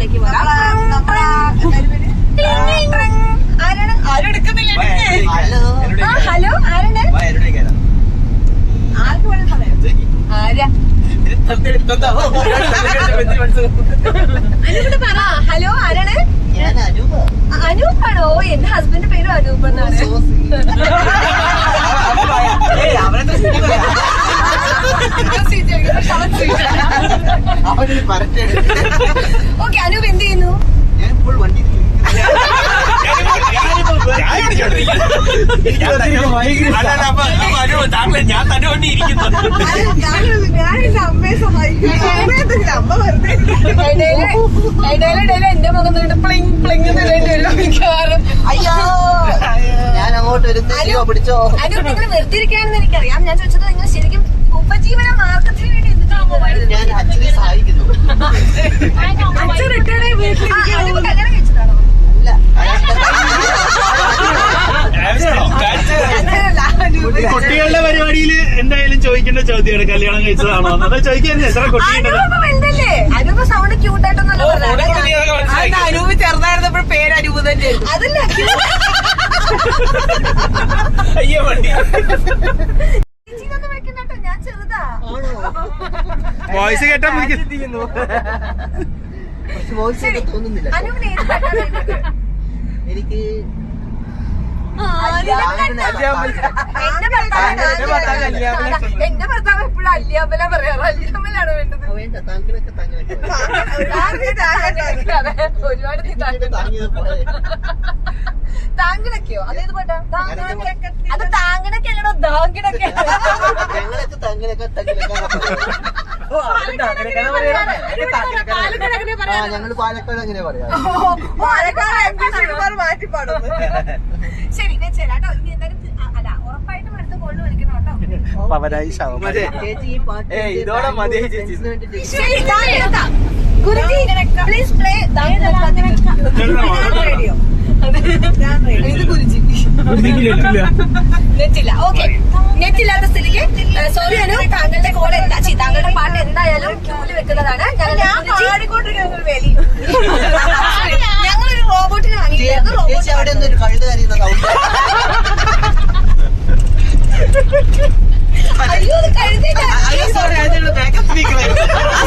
പാട്ടിലേക്ക് പോകാം. ആരാണ്? ആരും എടുക്കുന്നില്ല. ഹലോ, ആരാണ്? ആർക്ക് വേണം പറയാം? ആരാ? അനൂപ് പറ. ഹലോ, ആരാണ്? അനൂപാണോ? എന്റെ ഹസ്ബൻഡിന്റെ പേരും അനൂപ് എന്നാണ്. ഓക്കെ, അനൂപ് എന്ത് ചെയ്യുന്നു? ഇടയിലിടയിൽ എന്റെ മുഖം തൊട്ട് പ്ലിങ് പ്ലിങ് മിക്കവാറും. അയ്യോ, ഞാൻ അങ്ങോട്ട് പിടിച്ചോ. അനൂപ് നിങ്ങൾ നിർത്തിയിരിക്കുകയാണെന്ന് എനിക്കറിയാം. ഞാൻ ചോദിച്ചത് നിങ്ങൾ ശരിക്കും ഉപജീവന മാർഗത്തിന് വേണ്ടി ഞാൻ അച്ഛനെ സഹായിക്കുന്നു. അച്ഛൻ റിട്ടയർഡ് ആയി വീട്ടിൽ കല്യാണം കഴിച്ചതാണോ? കുട്ടികളുടെ പരിപാടിയിൽ എന്തായാലും ചോദിക്കേണ്ട ചോദ്യമാണ് കല്യാണം കഴിച്ചതാണോ അതാ ചോദിക്കാൻ. എത്ര കുട്ടിയുണ്ടല്ലേ? അനൂപ് സൗണ്ട് ക്യൂട്ടായിട്ടൊന്നല്ല പറഞ്ഞത്. അനൂപ് ചെറുതായിരുന്നപ്പോൾ പേര് അനൂപ് തന്നെ. അതല്ല, അയ്യോ വണ്ടി വിളിക്കട്ടോ, ഞാൻ ചെറുതാ. വോയിസ് കേട്ടാ തോന്നുന്നില്ല അനൂപിന് ഏത് പാട്ടാണ് വേണ്ടത്? എനിക്ക് എന്റെ ഭർത്താവ് എപ്പോഴും അല്ലിയാമ്പല പറയാറ്. അല്ലിയാമ്പലാണ് വേണ്ടത്. വേണ്ട താങ്കളൊക്കെ ഒരുപാട് താങ്കിടൊക്കെയോ? അതേത് പാട്ടാ? അത് താങ്കിടൊക്കെ അല്ലടോ, ദാങ്കിടൊക്കെ. ഞങ്ങള് പാലക്കാട് അങ്ങനെ പറയാം. മാറ്റി പാടുന്നു. ശരി, ഞാൻ ചേരാട്ടോ. ഇനി എന്തായാലും അല്ല, ഉറപ്പായിട്ടും അടുത്ത കോളിൽ വിളിക്കണം കേട്ടോ. ചേച്ചി ഈ പാട്ട് ഇതോടെ മതി ചേച്ചി. ശരി, ഗുരുജി പ്ലീസ് പ്ലേ റേഡിയോ. ഇത് ഗുരുജി നെറ്റില്ല. ഓക്കെ, നെറ്റില്ലാത്ത സ്ഥിതിക്ക് സോറി അനു, താങ്കളുടെ കോൾ താങ്കളുടെ പാട്ട് എന്തായാലും ക്യൂല് വെക്കുന്നതാണ്. ഞങ്ങളൊരു റോബോട്ടിന് വാങ്ങിയിരുന്നു. ചേച്ചി അവിടെ ഒന്നൊരു കഴുത കരയുന്ന സൗണ്ട്. അയ്യോ, അത് കഴുതില്ല.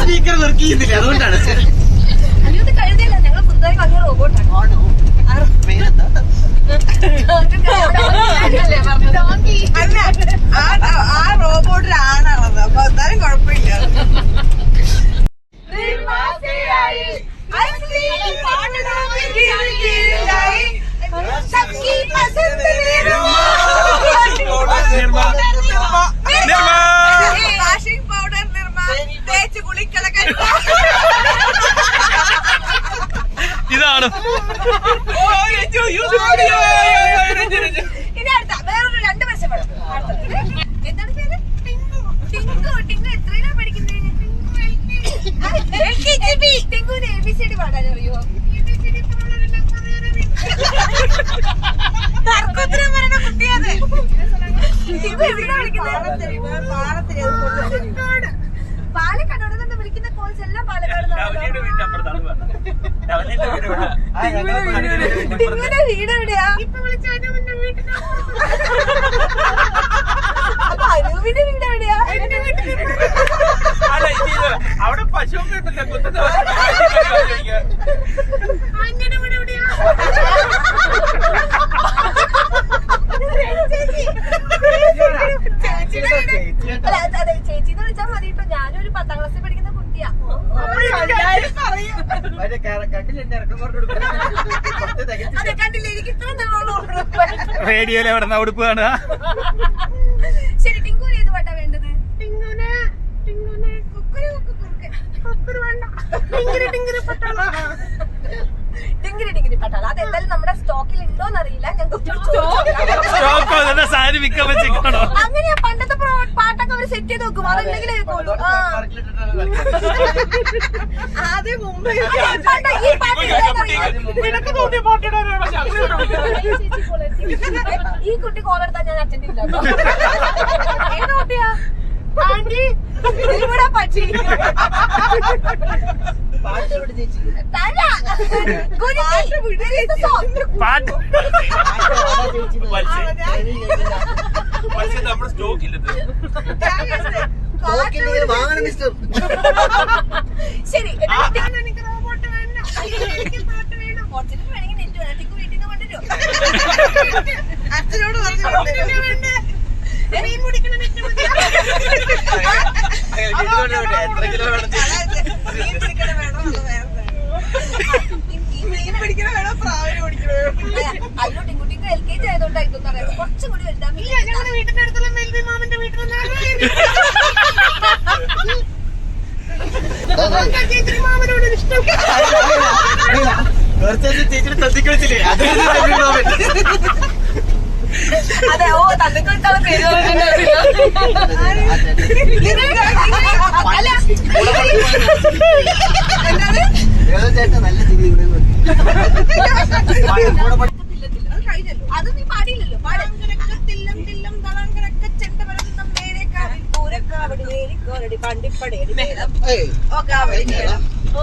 സ്പീക്കർ വർക്ക് ചെയ്യുന്നില്ല, അതുകൊണ്ടാണ്. അയ്യോ, അത് കഴുതില്ല. ഞങ്ങൾ പുതുതായി വാങ്ങിയ റോബോട്ടാണ്. ആ റോബോട്ടിലാണത്. അപ്പൊ എന്തായാലും കുഴപ്പമില്ല. വാഷിംഗ് പൗഡർ നിർമ്മ തേച്ച് കുളിക്കളൊക്കെ ഇതാണ് ഇനി അടുത്ത വേറൊരു 2 വർഷം വേണം. എന്താണ് പേര്? ടിങ്കു. ടിങ്കു എത്രയിലാ പഠിക്കുന്നത്? ടിങ്കുവിന് ABCD പാടാൻ അറിയോ? തർക്കോത്തരം പറയണ കുട്ടിയത്. ടിങ്കു എവിടെയാ വിളിക്കുന്നത്? പാലക്കാട് വിളിക്കുന്ന കോൾസ് എല്ലാം പാലക്കാട്. ടിങ്കുവിന്റെ വീട് എവിടെയാ? അപ്പൊ അനൂപിന്റെ വീട് എവിടെയാ? അവിടെ പശുവൊക്കെ ഉണ്ടല്ലോ. അങ്ങനെ വീട് എവിടെയാ? ചേച്ചിന്ന് വിളിച്ചാൽ മതി കേട്ടോ. ഞാനൊരു 10ാം ക്ലാസ്സിൽ പഠിക്കുന്ന കുട്ടിയാ. അതെ, കണ്ടില്ലേ, എനിക്ക് ഇത്ര റേഡിയോയിൽ എവിടെ നിന്ന് ഉടുപ്പ് കാണുക. ശരി, ടിങ്കുന് ഏത് പാട്ടാ വേണ്ടത്? ടിങ്കുന് കുക്കുരു കുക്കുരു വേണ്ട. ടിങ്കിരി പട്ടാള. അതെന്തായാലും നമ്മുടെ സ്റ്റോക്കിൽ ഉണ്ടോന്ന് അറിയില്ല. അങ്ങനെ പണ്ടത്തെ പാട്ടൊക്കെ അവര് സെറ്റ് ചെയ്ത് നോക്കും. അതെന്തെങ്കിലും ആദ്യം മുമ്പ് ഈ കുട്ടി കോളെടുത്താൽ ഞാൻ അറ്റൻഡ് ചെയ്യില്ല. ഏതാ കുട്ടിയാ? ആന്റി ഇവിടെ പക്ഷി പാട്ട് എവിടെ ചേച്ചി? തല. Guruji, there is a song. പാട്ട് നമ്മുടെ സ്റ്റോക്ക് ഇല്ലത് നോക്കിയില്ലെങ്കിൽ വാങ്ങണം മിസ്റ്റർ. ശരി, എനിക്ക് റോബോട്ട് വേണ്ട, എനിക്ക് പാട്ട് വേണം. കുറച്ചിട്ട് വേണമെങ്കിൽ നെറ്റ് വേണം. ടിക്കു വീട്ടിൽ നിന്ന് കൊണ്ടുവരുമോ? അച്ഛനോട് പറഞ്ഞു വേണ്ടേ മീൻ പിടിക്കണ നെറ്റ് മതി. എത്ര കിലോ വേണം മീൻ പിടിക്കണ വേണോ അത് വേറെ മീൻ പിടിക്കണ വേണോ പ്രാവിനെ പിടിക്കണ വേണോ? അയ്യോ ടിക്കുട്ടിക്ക് LKG ആയതുകൊണ്ടായിരിക്കും പറയാം. കുറച്ചും കൂടി വലുതാ. ഇല്ല, ഞങ്ങളുടെ വീട്ടിന്റെ അടുത്തുള്ള മെൽവി മാമന്റെ വീട്ടിലൊന്നും ചേച്ചി മാമനോട് ഇഷ്ടം. ചേച്ചിനെ തത്തിക്ക് വെച്ചില്ലേ അത് അതെ, ഓ തന്നിക്കൊണ്ടാണ് പേര് പറഞ്ഞിട്ടുണ്ടാവില്ല. അല്ല ഏതോ ചേട്ടൻ നല്ല ചിരി ഇവിടെ നിന്ന്. അത് കഴിഞ്ഞല്ലോ. അത് നീ പാടിയില്ലല്ലോ. തില്ലം തില്ലം തളങ്കരക്ക ചെണ്ടമരം നേരേക്കാവിൽ പൂരക്കാവടി നേരിക്കോരടി പണ്ടിപ്പടയടി മേളം. ഏയ്, ഓ കാവടി മേളം, ഓ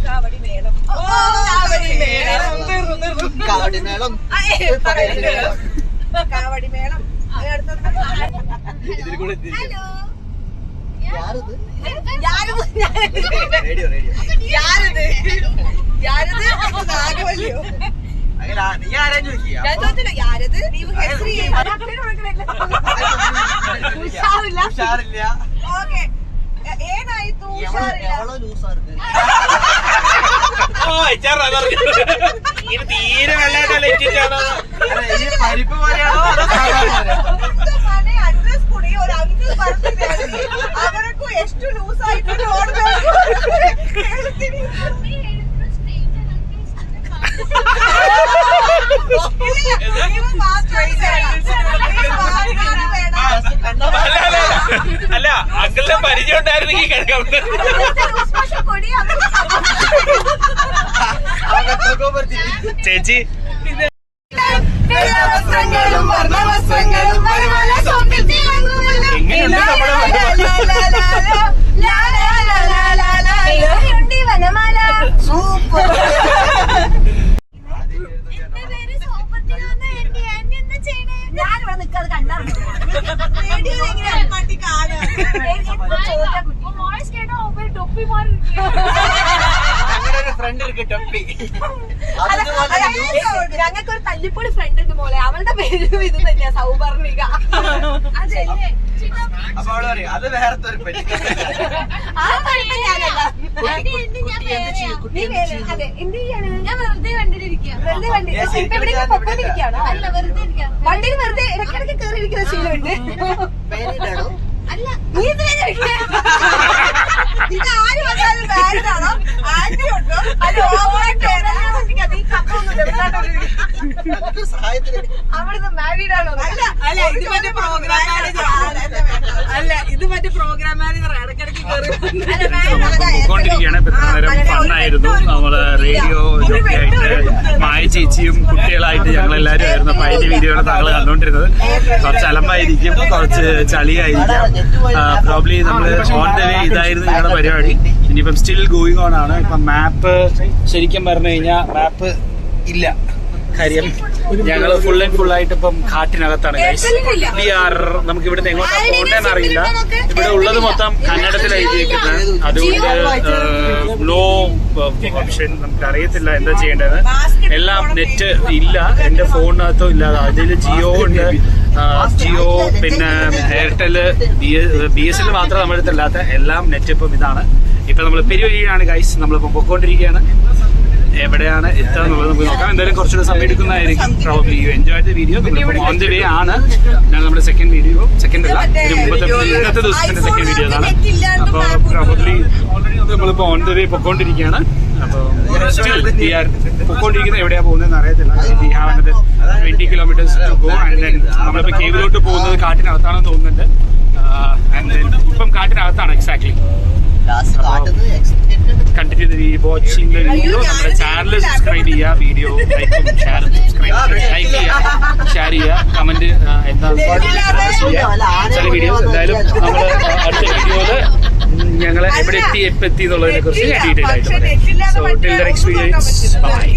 കാവടി മേളം, ഓ കാവടി മേളം. കാവടി മേളം. കാവടി മേളം, കാവടി മേളം. ഇതിൽ കൂടെ ഹലോ യാരത്? റേഡിയോ റേഡിയോ യാരത് നാഗവല്ലിയോ? അങ്ങനെ നീ ആരാന്ന് ചോദിക്കുക ഞാൻ ചോദിച്ചില്ല യാരത് ഹെസ്രി. ഉഷാറില്ല. ഉഷാറില്ല ഓക്കെ, ഏനായിത്തു ഉഷാറില്ല. എവളോ ലൂസാ ഇருக்கு. ഓ അയച്ചാറാ ഇത് തീരെ വെള്ളമായിട്ടല്ല ഇട്ടിട്ടാണോ ഈ പരിപ്പ് പോലെയാണോ അതോ സാധാരണ ಮನೆ ಅಡ್ರೆಸ್ ಕೊಡಿ, ಅವ್ರ ಅಂಕಲ್ ಬರ್ತಿದ್ದಾರೆ, ಅವರಕ್ಕೂ ಎಷ್ಟು ಲೂಸ್ ಆಯ್ತು ನೋಡ್ಬೇಕು ಹೇಳ್ತೀನಿ. ನೀವು ಮಾತಾಡಿ ಬೇಡ. അല്ല അങ്കിളിന്റെ പരിചയം ഉണ്ടായിരുന്നെങ്കിൽ കേൾക്കാം കൊടി ചേച്ചി വസ്ത്രങ്ങളും വർണ്ണവസ്ത്രങ്ങളും വരുമാന സൗന്ദര്യം എങ്ങനെയുണ്ട് നമ്മുടെ ഉണ്ട് വനമാല. സൂപ്പർ. ഞാനിവിടെ നിൽക്കാതെ കണ്ടാണ് റേഡിയോയിൽ എങ്ങനെയാണ് പട്ടി കാണുക? അങ്ങനെ ഒരു ഫ്രണ്ട് ഇരിക്കും ടൊപ്പി ഞങ്ങൾക്കൊരു തല്ലിപ്പൊടി ഫ്രണ്ട് ഉണ്ട് മോളെ. അവളുടെ പേരും ഇത് തന്നെയാ, സൗപർണിക. അതല്ലേ അപ്പൊ അവള് പറയും അത് വേറത്തെ ഒരു പെട്ടി ആ പഴുപ്പ് ഞാനല്ല. നീ വേറെ. അതെ, എന്ത് ചെയ്യാണ്? ഞാൻ വെറുതെ വണ്ടിയിലിരിക്കുക. വെറുതെ വണ്ടി ഇപ്പൊ എവിടെയെങ്കിലും പൊക്കോണ്ടിരിക്കുകയാണോ? അല്ല, വെറുതെ ഇരിക്കുക. വണ്ടിയിൽ വെറുതെ ഇടയ്ക്കിടയ്ക്ക് കയറിയിരിക്കുന്ന ശീലമുണ്ട്. പേരിടാണോ? അല്ല, നീ എന്തിനാ ചോദിക്കണേ? ഇത് ആര് വന്നാലും മാരീഡാണോ? ആന്റി ഉണ്ടോ? അത് ഓവറായിട്ട് നീ കപ്പൊന്നും എനിക്ക് സഹായത്തിന് അവിടുന്ന് മാരീഡാണോ? അല്ല, ഇത് മറ്റേ പ്രോഗ്രാം മാനേജർ. അല്ല, ഇത് മറ്റേ പ്രോഗ്രാം മാനേജർ ഇടയ്ക്കിടയ്ക്ക് പോയിക്കൊണ്ടിരിക്കുകയാണ്. ഇപ്പൊ ഇത്ര നേരം ഫണ്ണായിരുന്നു. നമ്മള് റേഡിയോ ഒക്കെ ആയിട്ട് മായ ചേച്ചിയും കുട്ടികളായിട്ട് ഞങ്ങൾ എല്ലാവരും ആയിരുന്നു. അപ്പൊ അതിന്റെ വീഡിയോയാണ് താങ്കൾ കണ്ടോണ്ടിരുന്നത്. കുറച്ച് അലമ്പായിരിക്കും, കുറച്ച് ചളിയായിരിക്കാം. പ്രോബ്ലി നമ്മള് ഓൺ ദ വേ ഇതായിരുന്നു ഞങ്ങളുടെ പരിപാടി. ഇനിയിപ്പം സ്റ്റിൽ ഗോയിങ് ഓൺ ആണ്. ഇപ്പം മാപ്പ് ശരിക്കും പറഞ്ഞു കഴിഞ്ഞാൽ മാപ്പ് ഇല്ല. കാര്യം ഞങ്ങൾ ഫുൾ ആൻഡ് ഫുൾ ആയിട്ട് ഇപ്പം കാട്ടിനകത്താണ്. നമുക്ക് ഇവിടുന്ന് എങ്ങോട്ടാ പോകേണ്ടെന്ന് അറിയില്ല. ഇവിടെ ഉള്ളത് മൊത്തം കന്നഡത്തിൽ എഴുതിയിരിക്കുന്നത്. അതുകൊണ്ട് നോ ഓപ്ഷൻ, നമുക്ക് അറിയത്തില്ല എന്താ ചെയ്യേണ്ടത്. എല്ലാം നെറ്റ് ഇല്ല, എന്റെ ഫോണിനകത്തും ഇല്ലാതെ. അതിൽ ജിയോ ഉണ്ട്, ജിയോ പിന്നെ എയർടെല്, BSNL മാത്രം നമ്മുടെ അടുത്തല്ലാത്ത എല്ലാം നെറ്റ് ഇപ്പം ഇതാണ്. ഇപ്പൊ നമ്മൾ പെരുവഴിയാണ് ഗൈസ്. നമ്മളിപ്പം പൊക്കോണ്ടിരിക്കുകയാണ്. എവിടെയാണ് എത്തുക എന്നുള്ളത് നമുക്ക് നോക്കാം. എന്തായാലും കുറച്ചുകൂടെ സമയം എടുക്കുന്നതായിരിക്കും. Probably you enjoy the video. On the way ആണ്. നമ്മുടെ സെക്കൻഡ് വീഡിയോ, സെക്കൻഡ് അല്ല, ഇന്നത്തെ ദിവസത്തിന്റെ സെക്കൻഡ് വീഡിയോ ആണ്. അപ്പൊ പ്രോബ്ലി നമ്മളിപ്പോ ഓൺ ദ വേ പൊക്കോണ്ടിരിക്കുകയാണ്. അപ്പൊ പൊക്കോണ്ടിരിക്കുന്നത് എവിടെയാ പോകുന്നതെന്ന് അറിയത്തില്ല. 20 kilometers to go. And then നമ്മളിപ്പോ കേവിലോട്ട് പോകുന്നത് കാട്ടിനകത്താണെന്ന് തോന്നുന്നുണ്ട്. ആൻഡ് ദെൻ ഇപ്പം കാട്ടിനകത്താണ് exactly. Continue watching the video. നമ്മുടെ ചാനൽ സബ്സ്ക്രൈബ് ചെയ്യുക, വീഡിയോ ലൈക്കും ഷെയർ ലൈക്ക് ചെയ്യുക, ഷെയർ ചെയ്യുക, കമന്റ് എന്താ ചില വീഡിയോസ്. എന്തായാലും നമ്മൾ അടുത്ത വീഡിയോയില് ഞങ്ങളെ എവിടെ എത്തി എന്നുള്ളതിനെ കുറിച്ച് ഞാൻ ഡീറ്റെയിൽ ആയിട്ട് പക്ഷെ പറയാം. നെറ്റില്ലാതെ so till the experience by.